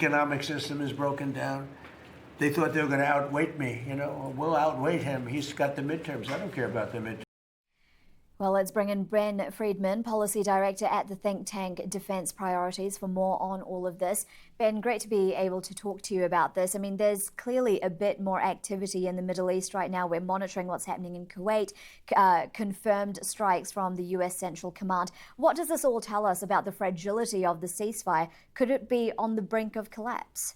Economic system is broken down. They thought they were going to outweight me. We'll outweight him. He's got the midterms. I don't care about the midterms. Well, let's bring in Ben Friedman, Policy Director at the think tank Defence Priorities, for more on all of this. Ben, great to be able to talk to you about this. I mean, there's clearly a bit more activity in the Middle East right now. We're monitoring what's happening in Kuwait, confirmed strikes from the US Central Command. What does this all tell us about the fragility of the ceasefire? Could it be on the brink of collapse?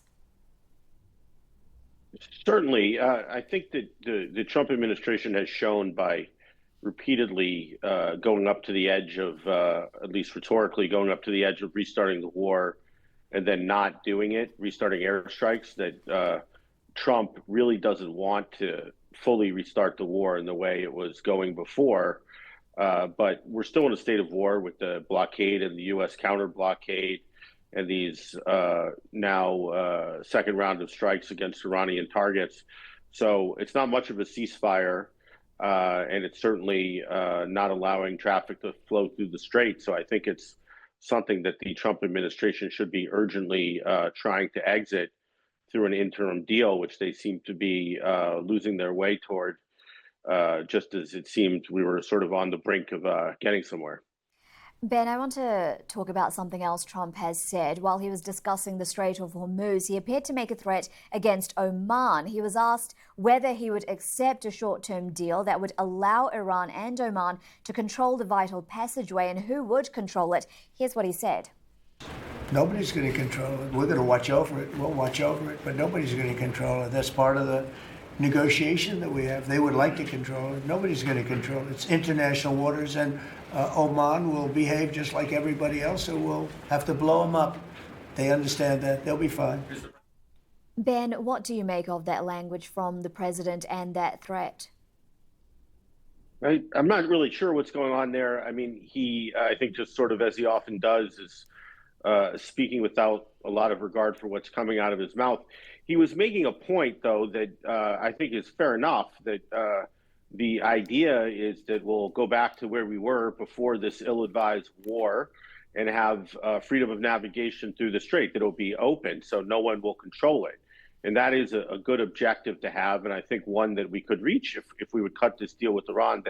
Certainly. I think that the Trump administration has shown by repeatedly going up to the edge of, at least rhetorically, going up to the edge of restarting the war and then not doing it, restarting airstrikes, that Trump really doesn't want to fully restart the war in the way it was going before. But we're still in a state of war with the blockade and the U.S. counter blockade and these now second round of strikes against Iranian targets. So it's not much of a ceasefire. And it's certainly not allowing traffic to flow through the strait. So I think it's something that the Trump administration should be urgently trying to exit through an interim deal, which they seem to be losing their way toward, just as it seemed we were sort of on the brink of getting somewhere. Ben, I want to talk about something else Trump has said. While he was discussing the Strait of Hormuz, he appeared to make a threat against Oman. He was asked whether he would accept a short-term deal that would allow Iran and Oman to control the vital passageway and who would control it. Here's what he said. Nobody's going to control it. We're going to watch over it. We'll watch over it, but nobody's going to control it. That's part of the negotiation that we have. They would like to control it. Nobody's going to control it. It's international waters, and Oman will behave just like everybody else, so we'll have to blow them up. They understand that. They'll be fine. Ben, what do you make of that language from the president and that threat? I'm not really sure what's going on there. I mean, I think just sort of as he often does, is speaking without a lot of regard for what's coming out of his mouth. He was making a point, though, that I think is fair enough, that the idea is that we'll go back to where we were before this ill-advised war and have freedom of navigation through the strait, that it'll be open so no one will control it. And that is a good objective to have, and I think one that we could reach if we would cut this deal with Iran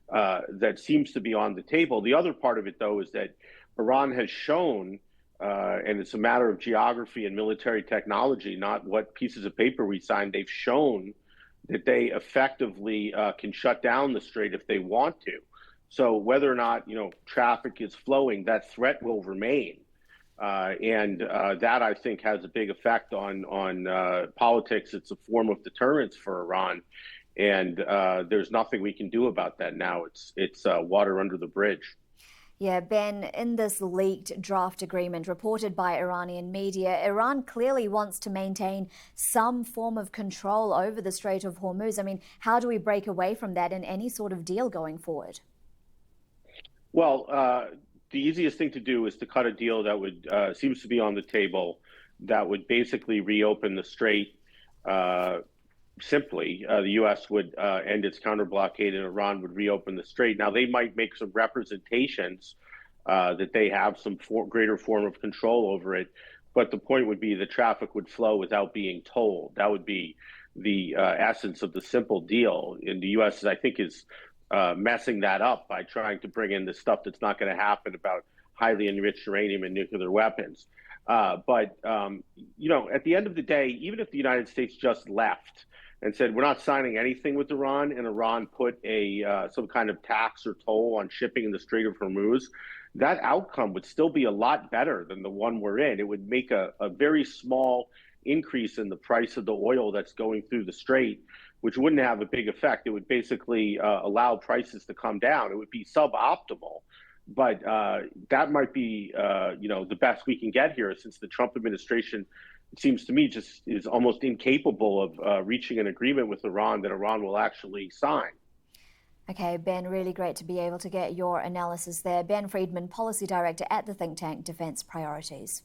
that seems to be on the table. The other part of it, though, is that Iran has shown, and it's a matter of geography and military technology, not what pieces of paper we signed. They've shown that they effectively can shut down the strait if they want to. So whether or not traffic is flowing, that threat will remain, and that I think has a big effect on politics. It's a form of deterrence for Iran, and there's nothing we can do about that now. It's water under the bridge. Yeah, Ben, in this leaked draft agreement reported by Iranian media, Iran clearly wants to maintain some form of control over the Strait of Hormuz. I mean, how do we break away from that in any sort of deal going forward? Well, the easiest thing to do is to cut a deal that would seems to be on the table, that would basically reopen the strait. Simply, the U.S. would end its counter blockade and Iran would reopen the strait. Now, they might make some representations that they have some greater form of control over it, but the point would be the traffic would flow without being told. That would be the essence of the simple deal. And the U.S., I think, is messing that up by trying to bring in the stuff that's not going to happen about highly enriched uranium and nuclear weapons. But at the end of the day, even if the United States just left and said, we're not signing anything with Iran, and Iran put some kind of tax or toll on shipping in the Strait of Hormuz, that outcome would still be a lot better than the one we're in. It would make a very small increase in the price of the oil that's going through the strait, which wouldn't have a big effect. It would basically allow prices to come down. It would be suboptimal. But that might be, the best we can get here, since the Trump administration, it seems to me, just is almost incapable of reaching an agreement with Iran that Iran will actually sign. Okay, Ben, really great to be able to get your analysis there. Ben Friedman, Policy Director at the think tank Defence Priorities.